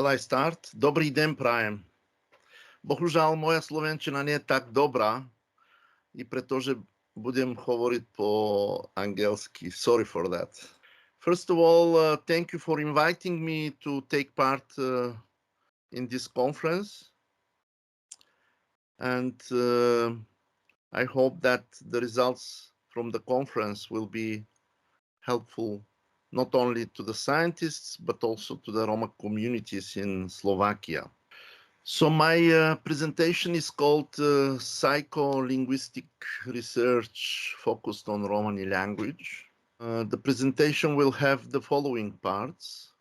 Shall I start? Dobrý den prajem. Bohužiaľ, moja slovenčina nie je tak dobrá, i pretože budem hovoriť po anglicky. Sorry for that. First of all, thank you for inviting me to take part in this conference. And I hope that the results from the conference will be helpful not only to the scientists, but also to the Roma communities in Slovakia. So my presentation is called Psycholinguistic Research Focused on Romani Language. The presentation will have the following parts.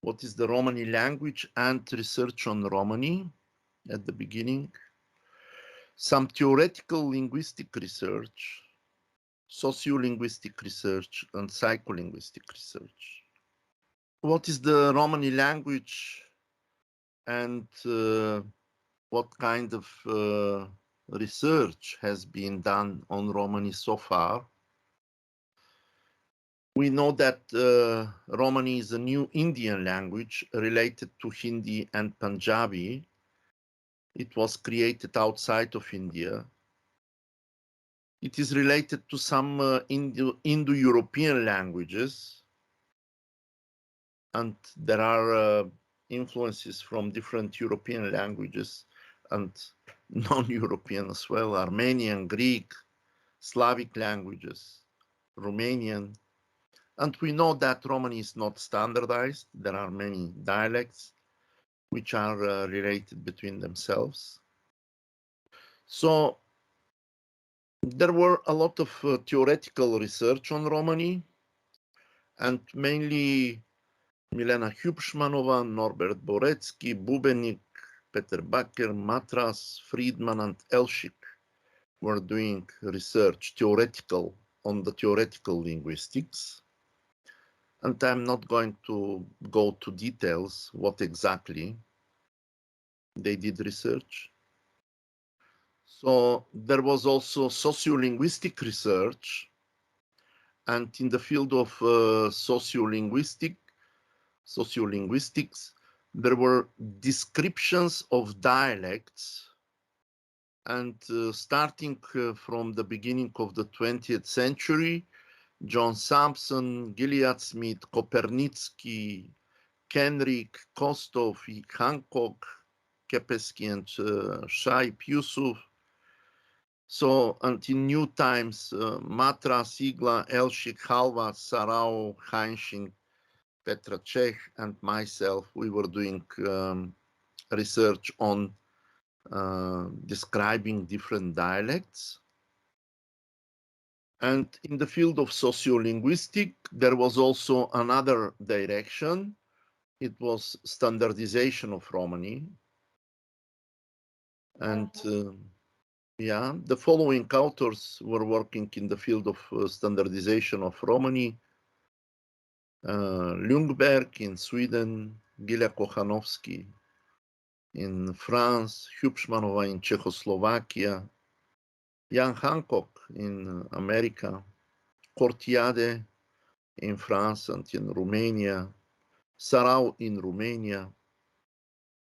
What is the Romani language and research on Romani at the beginning? Some theoretical linguistic research, sociolinguistic research, and psycholinguistic research. What is the Romani language and what kind of research has been done on Romani so far? We know that Romani is a new Indian language related to Hindi and Punjabi. It was created outside of India. It is related to some Indo-European languages, and there are influences from different European languages and non-European as well, Armenian, Greek, Slavic languages, Romanian. And we know that Romani is not standardized. There are many dialects which are related between themselves. So there were a lot of theoretical research on Romani, and mainly Milena Hubschmanova, Norbert Boretsky, Bubenik, Peter Bakker, Matras, Friedman, and Elshik were doing research on the theoretical linguistics. And I'm not going to go to details what exactly they did research. So there was also sociolinguistic research, and in the field of sociolinguistics, there were descriptions of dialects, and starting from the beginning of the 20th century, John Sampson, Gilead Smith, Kopernitsky, Kenrick, Kostov, Hancock, Kepesky, and Shaib Yusuf. So until new times, Matra, Sigla, Elshik, Halva, Sarao, Heinsching, Petra Czech, and myself, we were doing research on describing different dialects. And in the field of sociolinguistics, there was also another direction. It was standardization of Romani. And the following authors were working in the field of standardization of Romani. Ljungberg in Sweden, Gila Kochanowski in France, Hubschmanova in Czechoslovakia, Jan Hancock in America, Cortiade in France and in Romania, Sarau in Romania,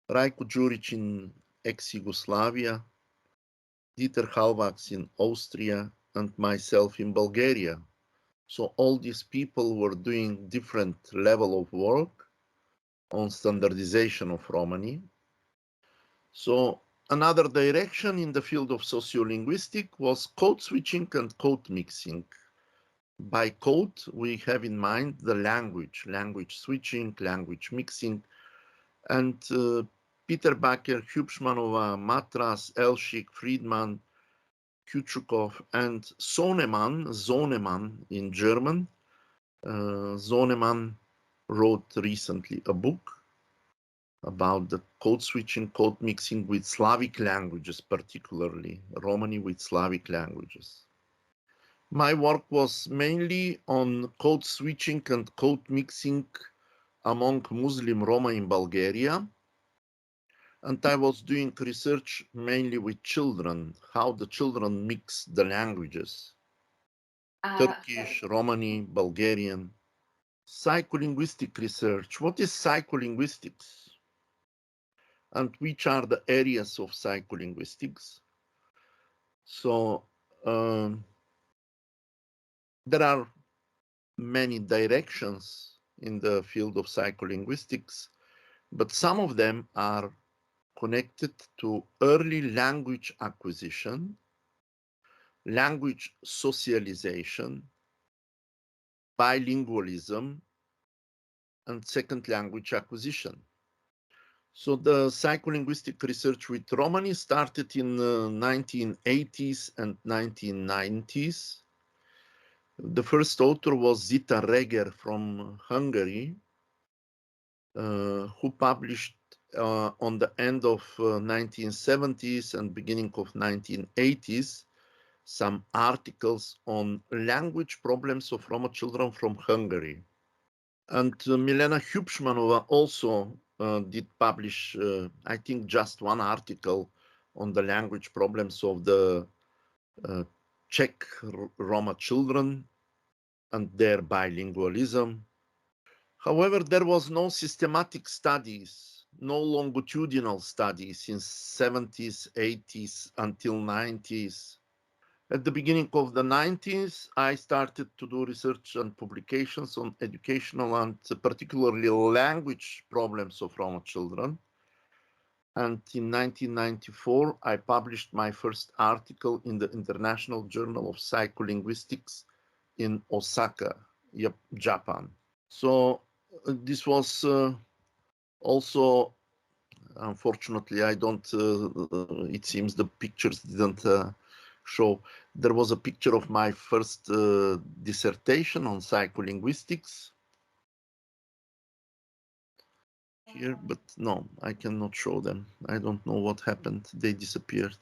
Rajko Đurić in ex-Yugoslavia, Dieter Halvax in Austria, and myself in Bulgaria. So all these people were doing different level of work on standardization of Romani. So another direction in the field of sociolinguistics was code switching and code mixing. By code, we have in mind the language switching, language mixing, and Peter Bakker, Hubschmanova, Matras, Elshik, Friedman, Kuchukov, and Zonemann in German. Zonemann wrote recently a book about the code switching, code mixing with Slavic languages, particularly Romani with Slavic languages. My work was mainly on code switching and code mixing among Muslim Roma in Bulgaria. And I was doing research mainly with children, how the children mix the languages. Turkish, Romani, Bulgarian. Psycholinguistic research. What is psycholinguistics? And which are the areas of psycholinguistics? So there are many directions in the field of psycholinguistics, but some of them are connected to early language acquisition, language socialization, bilingualism, and second language acquisition. So the psycholinguistic research with Romani started in 1980s and 1990s. The first author was Zita Reger from Hungary, who published on the end of 1970s and beginning of 1980s some articles on language problems of Roma children from Hungary. And Milena Hubschmanova also did publish, I think, just one article on the language problems of the Czech Roma children and their bilingualism. However, there was no systematic studies, no longitudinal studies in 70s, 80s until 90s. At the beginning of the 90s, I started to do research and publications on educational and particularly language problems of Roma children. And in 1994, I published my first article in the International Journal of Psycholinguistics in Osaka, Japan. So this was also, unfortunately, I don't, it seems the pictures didn't show. There was a picture of my first dissertation on psycholinguistics here, but no, I cannot show them. I don't know what happened. They disappeared.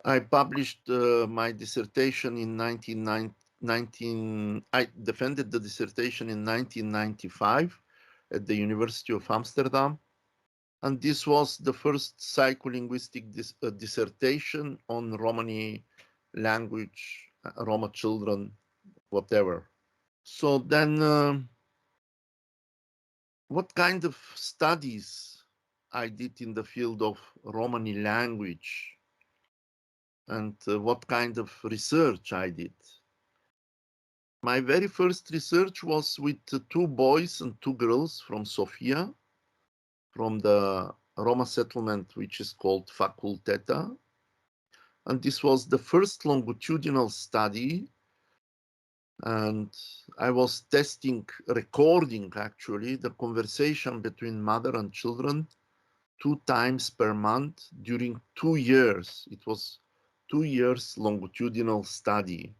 I published my dissertation in 1919. I defended the dissertation in 1995 at the University of Amsterdam. And this was the first psycholinguistic dissertation on Romani language, Roma children, whatever. So then, what kind of studies I did in the field of Romani language and what kind of research I did? My very first research was with two boys and two girls from Sofia, from the Roma settlement, which is called Faculteta. And this was the first longitudinal study. And I was recording actually, the conversation between mother and children 2 times per month during 2 years. It was 2 years longitudinal study.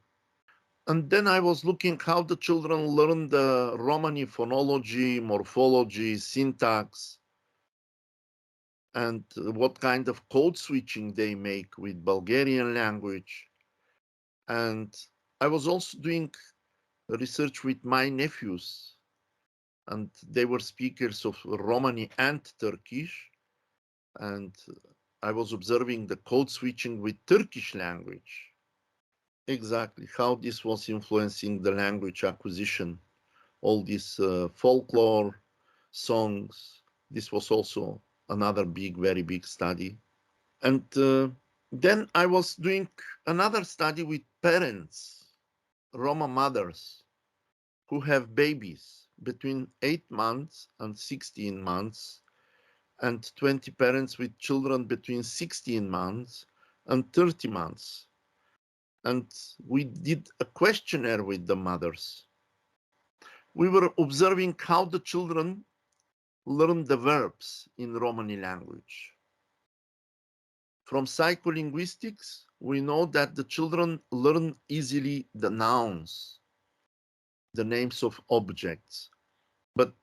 And then I was looking how the children learn the Romani phonology, morphology, syntax, and what kind of code switching they make with Bulgarian language. And I was also doing research with my nephews, and they were speakers of Romani and Turkish. And I was observing the code switching with Turkish language. Exactly how this was influencing the language acquisition. All these folklore songs. This was also another very big study. And then I was doing another study with parents, Roma mothers, who have babies between 8 months and 16 months, and 20 parents with children between 16 months and 30 months. And we did a questionnaire with the mothers. We were observing how the children learn the verbs in Romani language. From psycholinguistics, we know that the children learn easily the nouns, the names of objects, but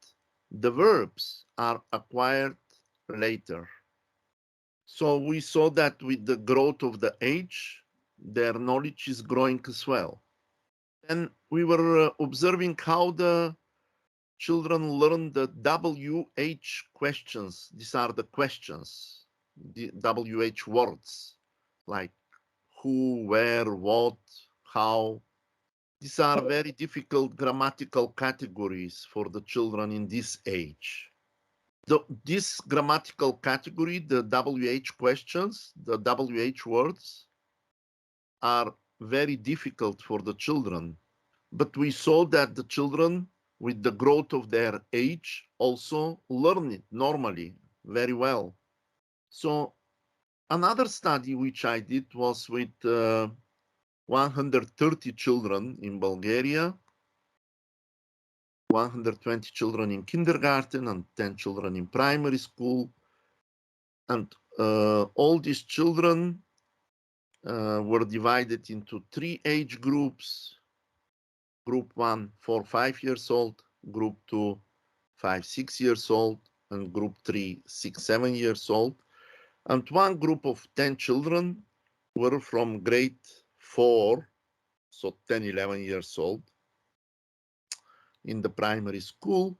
the verbs are acquired later. So we saw that with the growth of the age, their knowledge is growing as well. And we were observing how the children learn the WH questions. These are the questions, the WH words, like who, where, what, how. These are very difficult grammatical categories for the children in this age. This grammatical category, the WH questions, the WH words, are very difficult for the children. But we saw that the children, with the growth of their age, also learn it normally very well. So another study which I did was with 130 children in Bulgaria, 120 children in kindergarten and 10 children in primary school. And all these children were divided into 3 age groups. Group 1, 4, 5 years old, Group 2, 5, 6 years old, and Group 3, 6, 7 years old. And one group of 10 children were from grade 4, so 10, 11 years old, in the primary school.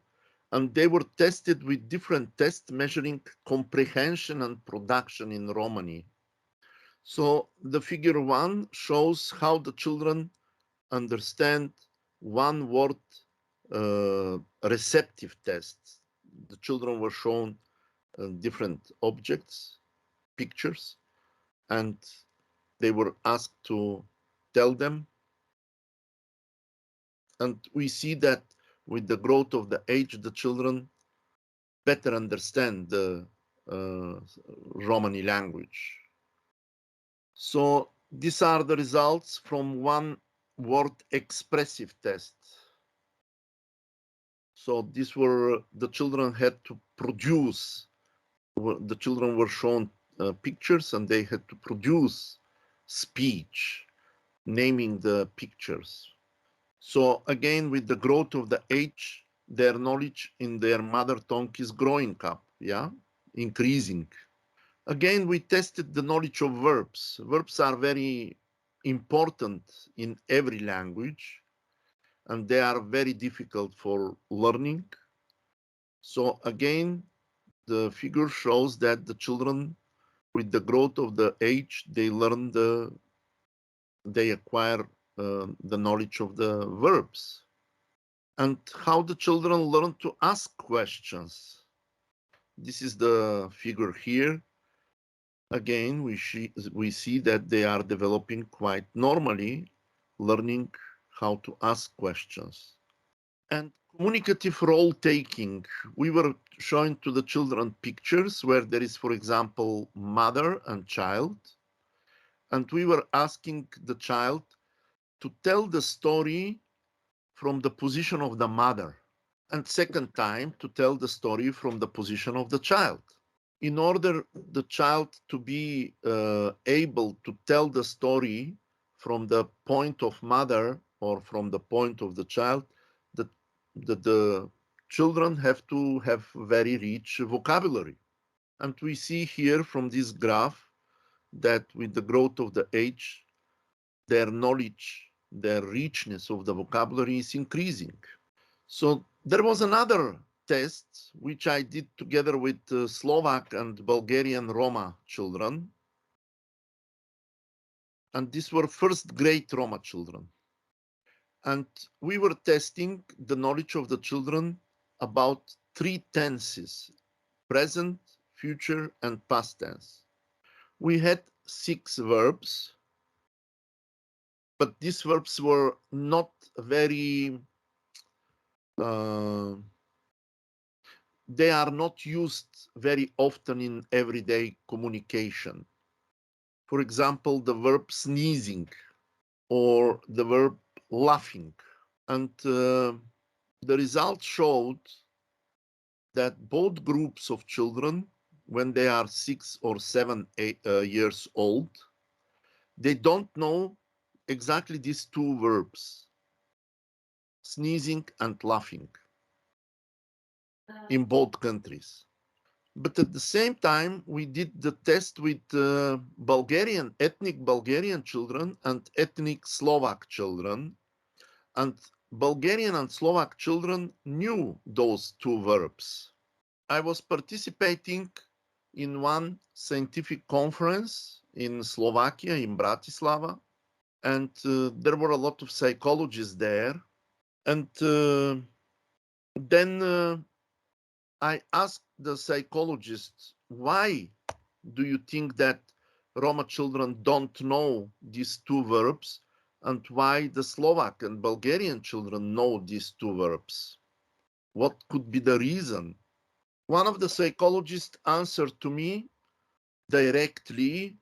And they were tested with different tests measuring comprehension and production in Romani. So the figure 1 shows how the children understand one word receptive tests. The children were shown different objects, pictures, and they were asked to tell them. And we see that with the growth of the age, the children better understand the Romani language. So these are the results from one word expressive test. So these were, the children had to produce, the children were shown pictures and they had to produce speech, naming the pictures. So again, with the growth of the age, their knowledge in their mother tongue is growing up, yeah, increasing. Again, we tested the knowledge of verbs. Verbs are very important in every language, and they are very difficult for learning. So again, the figure shows that the children, with the growth of the age, they learn they acquire the knowledge of the verbs. And how the children learn to ask questions. This is the figure here. Again, we see that they are developing quite normally, learning how to ask questions. And communicative role taking. We were showing to the children pictures where there is, for example, mother and child. And we were asking the child to tell the story from the position of the mother. And second time, to tell the story from the position of the child. In order the child to be able to tell the story from the point of mother or from the point of the child, the children have to have very rich vocabulary. And we see here from this graph that with the growth of the age, their knowledge, their richness of the vocabulary is increasing. So there was another test which I did together with Slovak and Bulgarian Roma children. And these were first grade Roma children. And we were testing the knowledge of the children about 3 tenses: present, future, and past tense. We had 6 verbs, but these verbs were not very they are not used very often in everyday communication. For example, the verb sneezing or the verb laughing. And the results showed that both groups of children, when they are 6 or 7 years old, they don't know exactly these 2 verbs, sneezing and laughing, in both countries. But at the same time, we did the test with ethnic Bulgarian children and ethnic Slovak children. And Bulgarian and Slovak children knew those 2 verbs. I was participating in one scientific conference in Slovakia, in Bratislava. And there were a lot of psychologists there. And then I asked the psychologists, why do you think that Roma children don't know these two verbs, and why the Slovak and Bulgarian children know these two verbs? What could be the reason? One of the psychologists answered to me directly,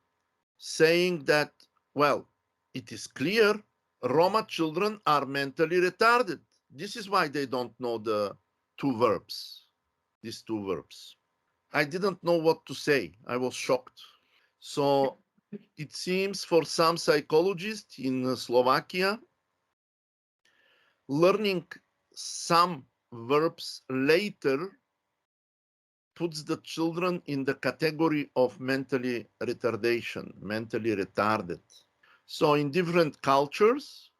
saying that, well, it is clear Roma children are mentally retarded. This is why they don't know the two verbs, these two verbs. I didn't know what to say. I was shocked. So it seems for some psychologists in Slovakia, learning some verbs later puts the children in the category of mentally retardation, mentally retarded. So in different cultures,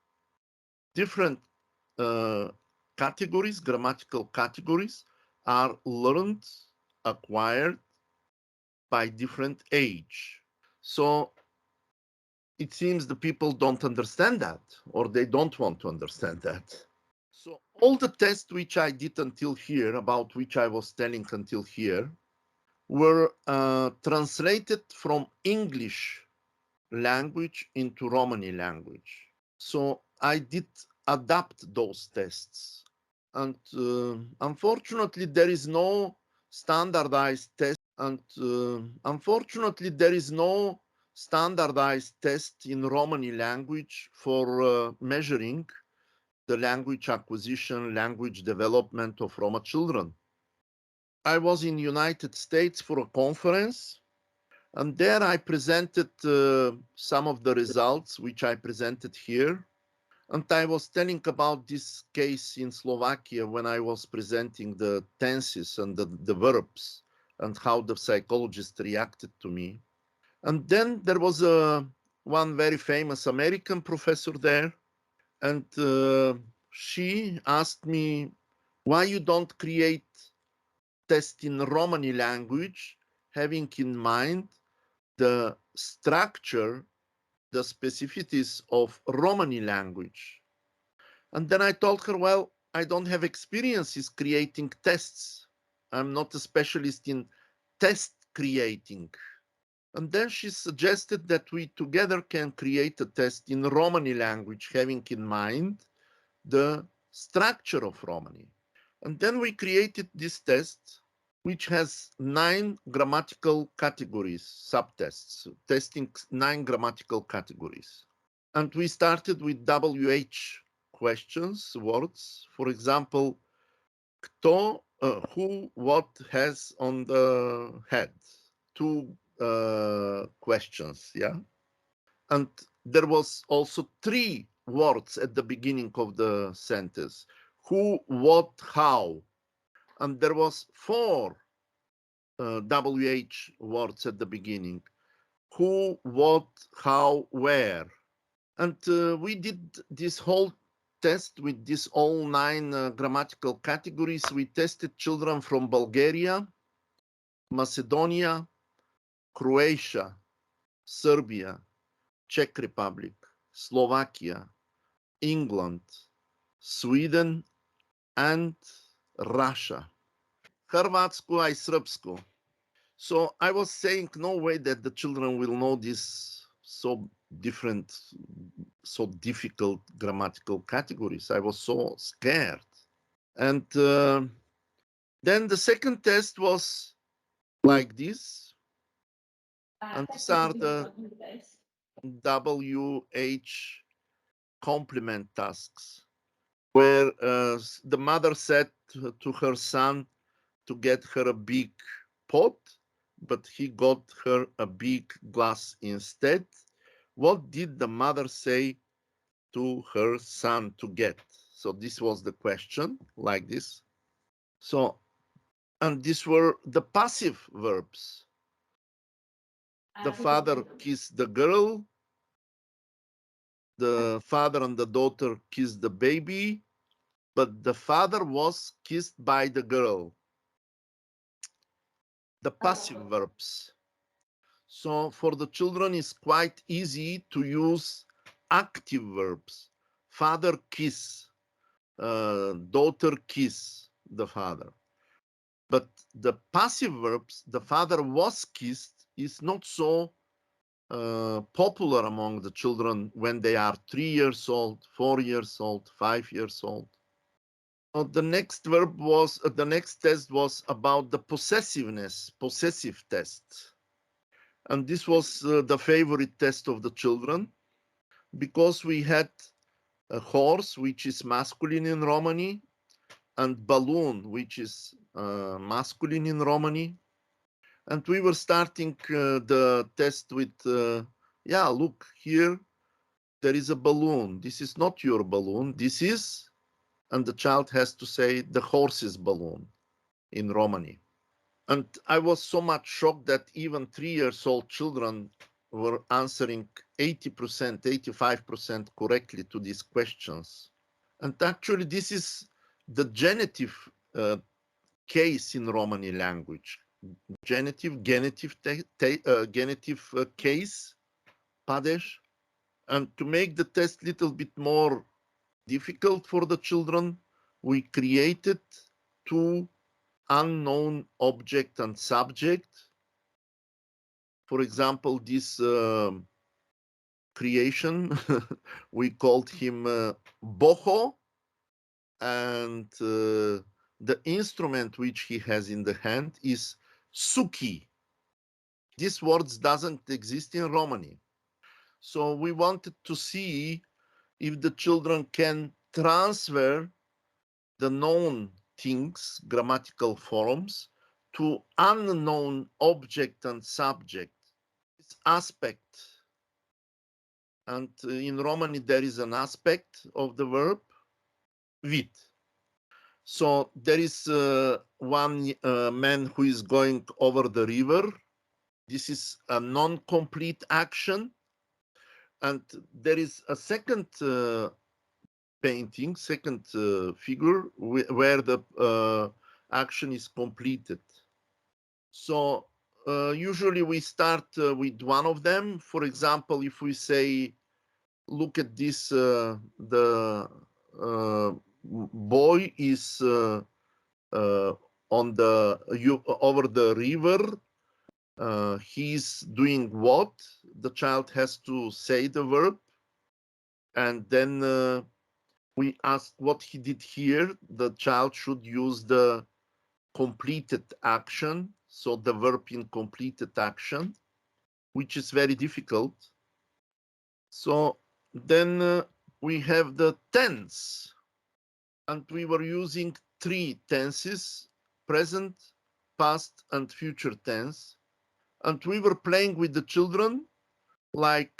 different categories, grammatical categories, are learned, acquired by different age. So it seems the people don't understand that, or they don't want to understand that. So all the tests which I did until here, about which I was telling until here, were translated from English language into Romani language. So I did adapt those tests. And unfortunately, there is no standardized test. And unfortunately, there is no standardized test in Romani language for measuring the language acquisition, language development of Roma children. I was in United States for a conference, and there I presented some of the results which I presented here. And I was telling about this case in Slovakia when I was presenting the tenses and the verbs and how the psychologist reacted to me. And then there was one very famous American professor there, and she asked me, why you don't create test in Romani language, having in mind the structure, the specificities of Romani language. And then I told her, well, I don't have experiences creating tests. I'm not a specialist in test creating. And then she suggested that we together can create a test in Romani language, having in mind the structure of Romani. And then we created this test, which has 9 grammatical categories, subtests, testing 9 grammatical categories. And we started with WH questions, words. For example, kto, who, what has on the head. 2 questions, yeah? And there was also 3 words at the beginning of the sentence. Who, what, how. And there was 4 WH words at the beginning. Who, what, how, where. And we did this whole test with these all 9 grammatical categories. We tested children from Bulgaria, Macedonia, Croatia, Serbia, Czech Republic, Slovakia, England, Sweden, and Russia. Hrvatsku i Srpsku. So I was saying, no way that the children will know this so different, so difficult grammatical categories. I was so scared. And then the second test was like this. And these are the WH complement tasks, where the mother said to her son to get her a big pot, but he got her a big glass instead. What did the mother say to her son to get? So this was the question, like this. So, and these were the passive verbs. The father kissed the girl, the father and the daughter kissed the baby, but the father was kissed by the girl. The passive verbs. So for the children, it's quite easy to use active verbs. Father kiss, daughter kiss the father. But the passive verbs, the father was kissed, is not so popular among the children when they are 3 years old, 4 years old, 5 years old. The next test was about the possessive test. And this was the favorite test of the children because we had a horse, which is masculine in Romani, and balloon, which is masculine in Romani. And we were starting the test with, yeah, look here, there is a balloon. This is not your balloon. This is, and the child has to say the horse's balloon in Romani. And I was so much shocked that even 3 years old children were answering 80%, 85% correctly to these questions. And actually, this is the genitive case in Romani language. Genitive case, Padesh. And to make the test a little bit more difficult for the children, we created two unknown object and subject. For example, this creation, we called him Boho, and the instrument which he has in the hand is Suki. This word doesn't exist in Romani. So we wanted to see if the children can transfer the known things, grammatical forms, to unknown object and subject. This aspect, and in Romani there is an aspect of the verb, vid. So there is one man who is going over the river. This is a non-complete action. And there is a second painting, second figure, where the action is completed. So usually we start with one of them. For example, if we say, look at this, the boy is on the over the river. He's doing what? The child has to say the verb, and then we ask what he did here. The child should use the completed action, so the verb in completed action, which is very difficult. So then we have the tense, and we were using 3 tenses: present, past, and future tense. And we were playing with the children, like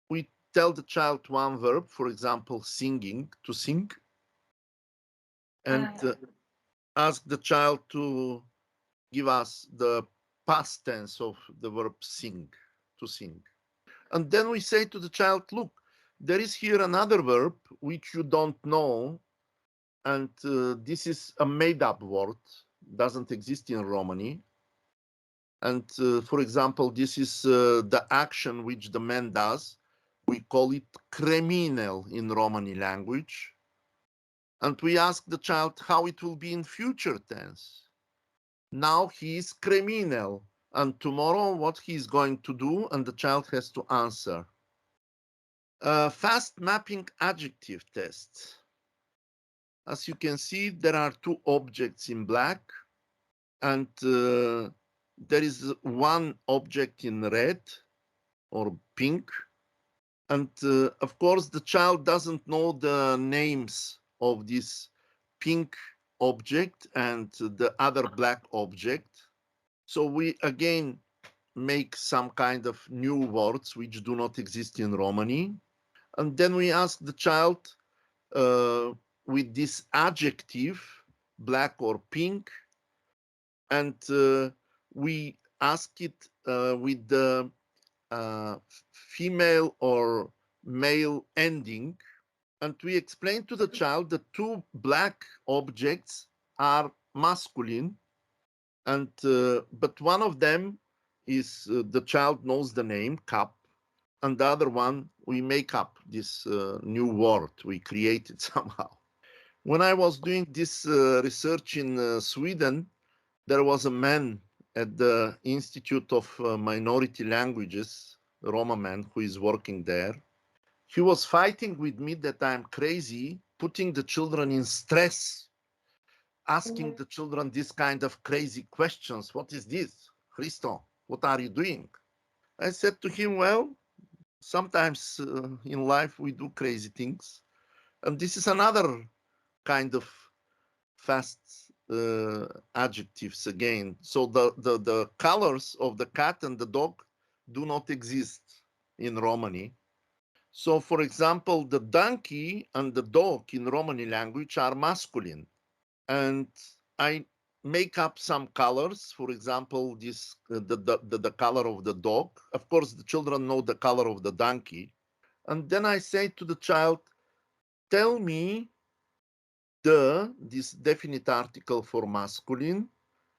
we tell the child one verb, for example, singing, to sing, and ask the child to give us the past tense of the verb sing, to sing. And then we say to the child, look, there is here another verb which you don't know, and this is a made-up word, doesn't exist in Romani. And for example, this is the action which the man does. We call it criminal in Romani language. And we ask the child how it will be in future tense. Now he is criminal, and tomorrow what he is going to do, and the child has to answer. Fast mapping adjective test. As you can see, there are 2 objects in black, and there is one object in red or pink. And of course, the child doesn't know the names of this pink object and the other black object. So we again make some kind of new words which do not exist in Romani. And then we ask the child with this adjective, black or pink, and we ask it with the female or male ending, and we explain to the child that 2 black objects are masculine, and but one of them is the child knows the name, cup, and the other one, we make up this new word we created somehow. When I was doing this research in Sweden, there was a man at the Institute of Minority Languages, Roma man, who is working there. He was fighting with me that I'm crazy, putting the children in stress, asking the children this kind of crazy questions. What is this? Christo, what are you doing? I said to him, well, sometimes in life we do crazy things. And this is another kind of fast adjectives again. So the colors of the cat and the dog do not exist in Romani. So for example, the donkey and the dog in Romani language are masculine. And I make up some colors. For example, this the color of the dog. Of course, the children know the color of the donkey. And then I say to the child, tell me this definite article for masculine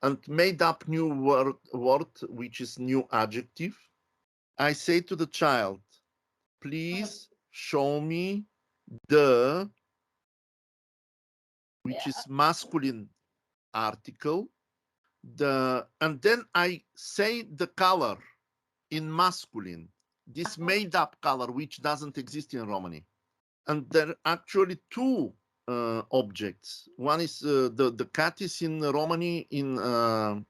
and made up new word which is new adjective. I say to the child, please show me the, which is masculine article, and then I say the color in masculine, this made up color which doesn't exist in Romani. And there are actually two objects. One is the cat is in Romani in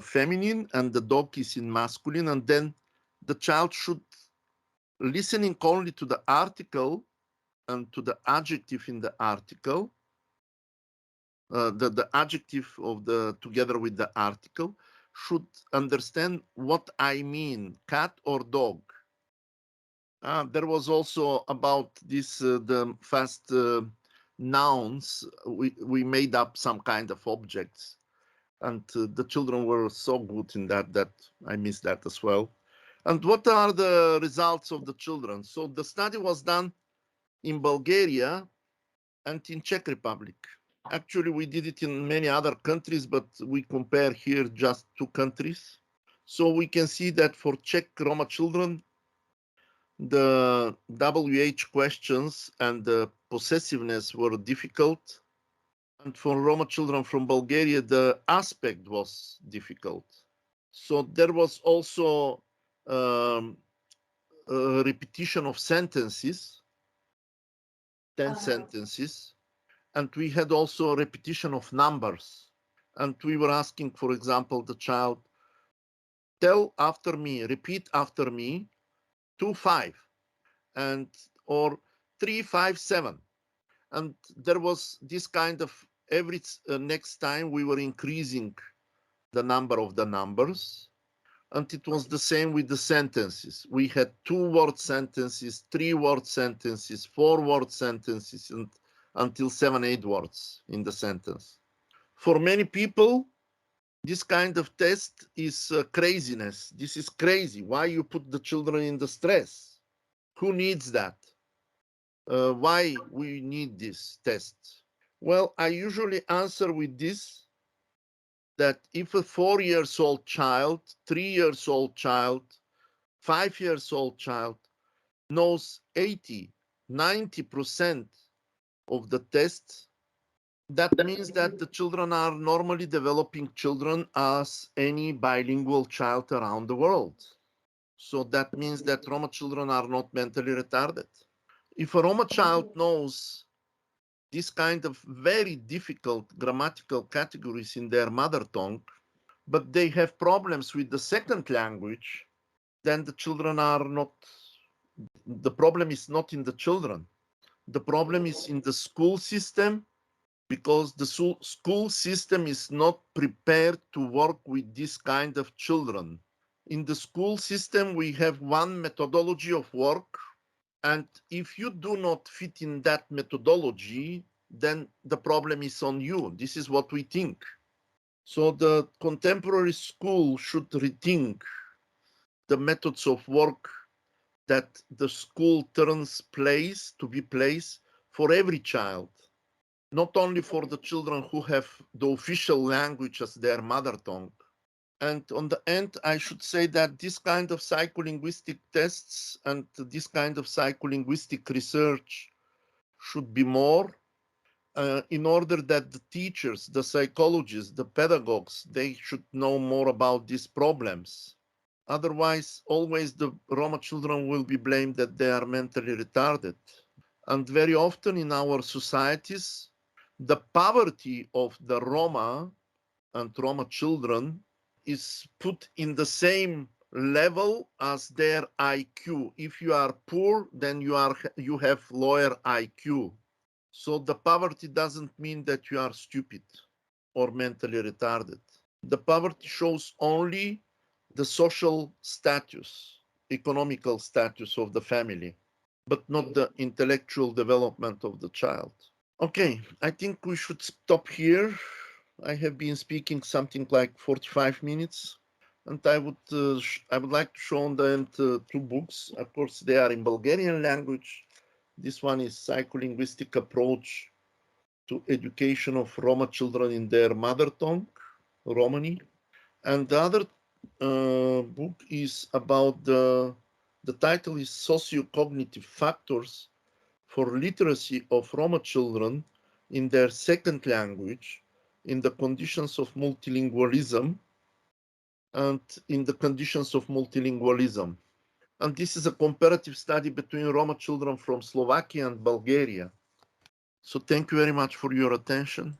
feminine and the dog is in masculine, and then the child should, listening only to the article and to the adjective in the article, the adjective of the together with the article, should understand what I mean, cat or dog. There was also about this the fast nouns. We made up some kind of objects, and the children were so good in that I missed that as well. And what are the results of the children? So the study was done in Bulgaria and in Czech Republic. Actually, we did it in many other countries, but we compare here just two countries. So we can see that for Czech Roma children, the WH questions and the possessiveness were difficult. And for Roma children from Bulgaria, the aspect was difficult. So there was also a repetition of sentences, 10 sentences. And we had also a repetition of numbers. And we were asking, for example, the child, tell after me, repeat after me, 2, 5, and or 3, 5, 7. And there was this kind of every next time we were increasing the number of the numbers. And it was the same with the sentences. We had 2-word sentences, 3-word sentences, 4-word sentences, and until 7, 8 words in the sentence. For many people, this kind of test is craziness. This is crazy. Why you put the children in the stress? Who needs that? Why we need this test? Well, I usually answer with this, that if a 4-year-old child, 3-year-old child, 5-year-old child knows 80, 90% of the tests, that means that the children are normally developing children as any bilingual child around the world. So that means that Roma children are not mentally retarded. If a Roma child knows this kind of very difficult grammatical categories in their mother tongue, but they have problems with the second language, then the children are not, the problem is not in the children. The problem is in the school system, because the school system is not prepared to work with this kind of children. In the school system, we have one methodology of work, and if you do not fit in that methodology, then the problem is on you. This is what we think. So the contemporary school should rethink the methods of work that the school turns place to be place for every child, not only for the children who have the official language as their mother tongue. And on the end, I should say that this kind of psycholinguistic tests and this kind of psycholinguistic research should be more in order that the teachers, the psychologists, the pedagogues, they should know more about these problems. Otherwise, always the Roma children will be blamed that they are mentally retarded. And very often in our societies, the poverty of the Roma and Roma children is put in the same level as their IQ. If you are poor, then you have lower IQ. So the poverty doesn't mean that you are stupid or mentally retarded. The poverty shows only the social status, economical status of the family, but not the intellectual development of the child. Okay, I think we should stop here. I have been speaking something like 45 minutes, and I would like to show on the end two books. Of course, they are in Bulgarian language. This one is Psycholinguistic Approach to Education of Roma Children in Their Mother Tongue, Romani. And the other book is about the title is Socio-Cognitive Factors for Literacy of Roma Children in Their Second Language in the Conditions of Multilingualism and in the Conditions of Multilingualism. And this is a comparative study between Roma children from Slovakia and Bulgaria. So thank you very much for your attention.